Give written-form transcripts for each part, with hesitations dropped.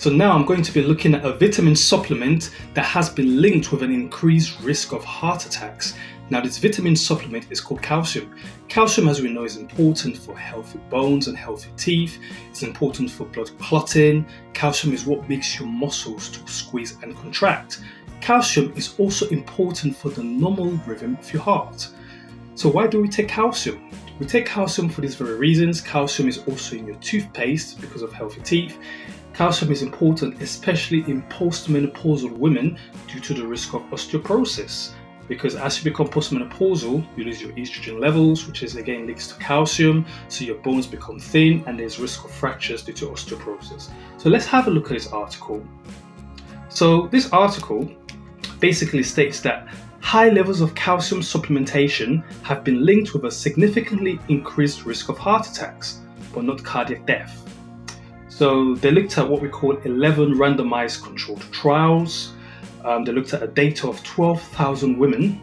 So now I'm going to be looking at a vitamin supplement that has been linked with an increased risk of heart attacks. Now this vitamin supplement is called calcium. Calcium, as we know, is important for healthy bones and healthy teeth. It's important for blood clotting. Calcium is what makes your muscles to squeeze and contract. Calcium is also important for the normal rhythm of your heart. So why do we take calcium? We take calcium for these very reasons. Calcium is also in your toothpaste because of healthy teeth. Calcium is important especially in post-menopausal women due to the risk of osteoporosis, because as you become post-menopausal, you lose your estrogen levels, which is again links to calcium, so your bones become thin and there's risk of fractures due to osteoporosis. So let's have a look at this article. So this article basically states that high levels of calcium supplementation have been linked with a significantly increased risk of heart attacks, but not cardiac death. So they looked at what we call 11 randomized controlled trials. They looked at a data of 12,000 women,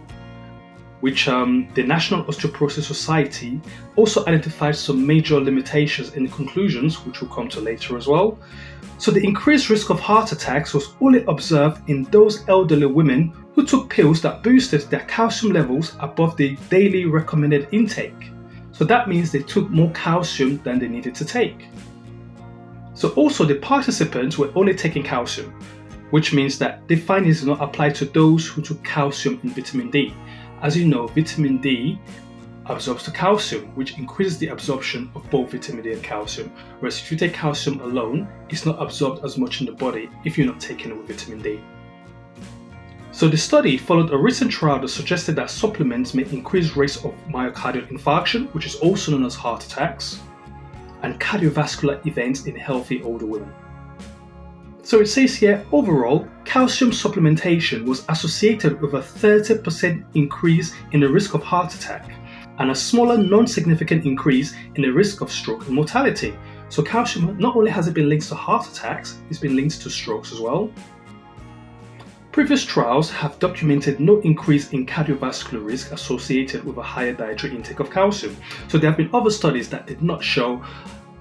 which the National Osteoporosis Society also identified some major limitations in the conclusions, which we'll come to later as well. So the increased risk of heart attacks was only observed in those elderly women who took pills that boosted their calcium levels above the daily recommended intake. So that means they took more calcium than they needed to take. So also the participants were only taking calcium, which means that the findings do not apply to those who took calcium and vitamin D. As you know, vitamin D absorbs the calcium, which increases the absorption of both vitamin D and calcium. Whereas if you take calcium alone, it's not absorbed as much in the body if you're not taking it with vitamin D. So the study followed a recent trial that suggested that supplements may increase rates of myocardial infarction, which is also known as heart attacks, and cardiovascular events in healthy older women. So it says here, overall, calcium supplementation was associated with a 30% increase in the risk of heart attack and a smaller non-significant increase in the risk of stroke and mortality. So calcium, not only has it been linked to heart attacks, it's been linked to strokes as well. Previous trials have documented no increase in cardiovascular risk associated with a higher dietary intake of calcium. So there have been other studies that did not show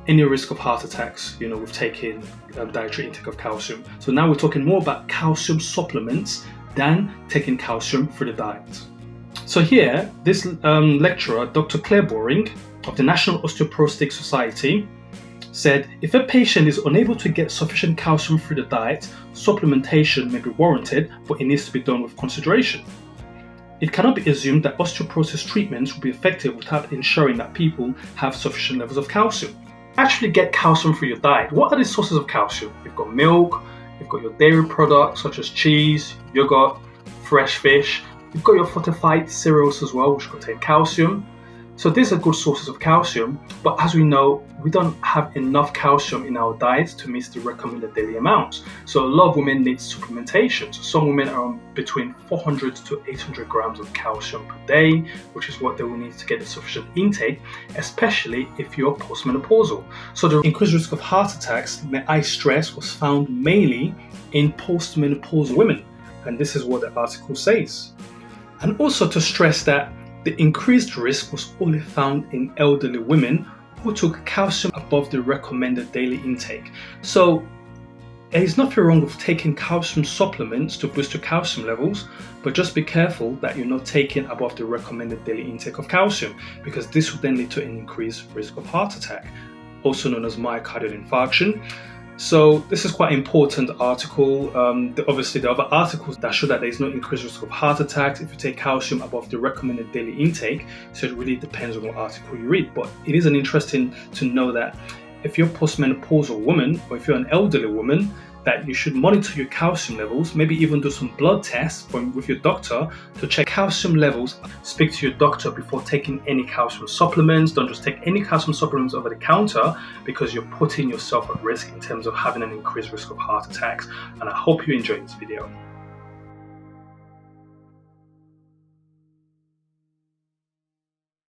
any risk of heart attacks, with taking dietary intake of calcium. So now we're talking more about calcium supplements than taking calcium through the diet. So here, this lecturer, Dr. Claire Boring of the National Osteoporosis Society, said if a patient is unable to get sufficient calcium through the diet, supplementation may be warranted, but it needs to be done with consideration. It cannot be assumed that osteoporosis treatments will be effective without ensuring that people have sufficient levels of calcium. Actually get calcium through your diet. What are the sources of calcium? You've got milk, you've got your dairy products such as cheese, yogurt, fresh fish, you've got your fortified cereals as well, which contain calcium. So these are good sources of calcium, but as we know, we don't have enough calcium in our diet to meet the recommended daily amounts. So a lot of women need supplementation. So some women are on between 400 to 800 grams of calcium per day, which is what they will need to get a sufficient intake, especially if you're postmenopausal. So the increased risk of heart attacks, may I stress, was found mainly in postmenopausal women. And this is what the article says. And also to stress that the increased risk was only found in elderly women who took calcium above the recommended daily intake. So there is nothing wrong with taking calcium supplements to boost your calcium levels, but just be careful that you're not taking above the recommended daily intake of calcium, because this will then lead to an increased risk of heart attack, also known as myocardial infarction. So this is quite an important article. Obviously, there are other articles that show that there is no increased risk of heart attacks if you take calcium above the recommended daily intake. So it really depends on what article you read. But it is interesting to know that if you're a postmenopausal woman or if you're an elderly woman, that you should monitor your calcium levels, maybe even do some blood tests with your doctor to check calcium levels. Speak to your doctor before taking any calcium supplements. Don't just take any calcium supplements over the counter, because you're putting yourself at risk in terms of having an increased risk of heart attacks. And I hope you enjoyed this video.